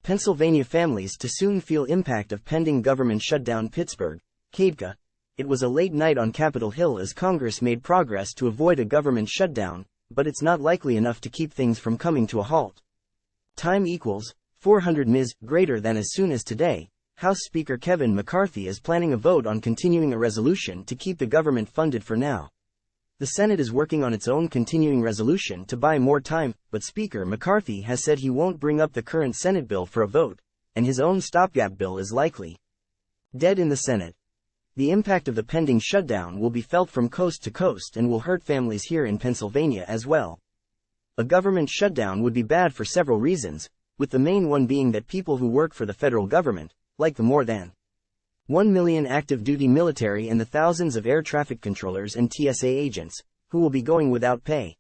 Pennsylvania families to soon feel impact of pending government shutdown. Pittsburgh, KDKA. It was a late night on Capitol Hill as Congress made progress to avoid a government shutdown, but it's not likely enough to keep things from coming to a halt. Time equals 400 ms. greater than as soon as today. House Speaker Kevin McCarthy is planning a vote on continuing a resolution to keep the government funded for now. The Senate is working on its own continuing resolution to buy more time, but Speaker McCarthy has said he won't bring up the current Senate bill for a vote, and his own stopgap bill is likely dead in the Senate. The impact of the pending shutdown will be felt from coast to coast and will hurt families here in Pennsylvania as well. A government shutdown would be bad for several reasons, with the main one being that people who work for the federal government, like the more than 1 million active-duty military and the thousands of air traffic controllers and TSA agents, who will be going without pay.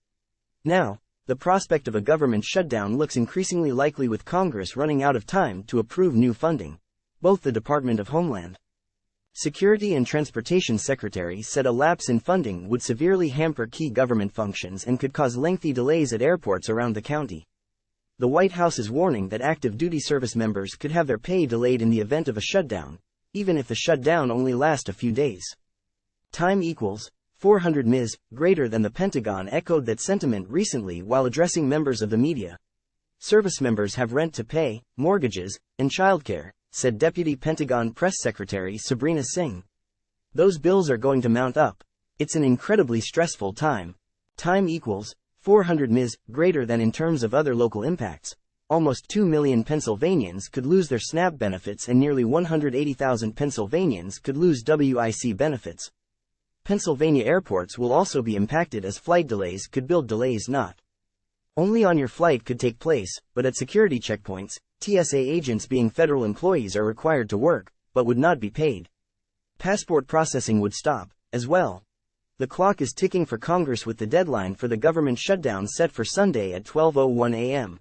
Now, the prospect of a government shutdown looks increasingly likely with Congress running out of time to approve new funding. Both the Department of Homeland Security and Transportation Secretary said a lapse in funding would severely hamper key government functions and could cause lengthy delays at airports around the county. The White House is warning that active-duty service members could have their pay delayed in the event of a shutdown, even if the shutdown only lasts a few days. Time equals 400 ms. greater than. The Pentagon echoed that sentiment recently while addressing members of the media. Service members have rent to pay, mortgages, and childcare, said Deputy Pentagon Press Secretary Sabrina Singh. Those bills are going to mount up. It's an incredibly stressful time. Time equals 400 ms. greater than. In terms of other local impacts, almost 2 million Pennsylvanians could lose their SNAP benefits and nearly 180,000 Pennsylvanians could lose WIC benefits. Pennsylvania airports will also be impacted as flight delays could build delays not only on your flight could take place, but at security checkpoints. TSA agents being federal employees are required to work, but would not be paid. Passport processing would stop, as well. The clock is ticking for Congress with the deadline for the government shutdown set for Sunday at 12:01 a.m.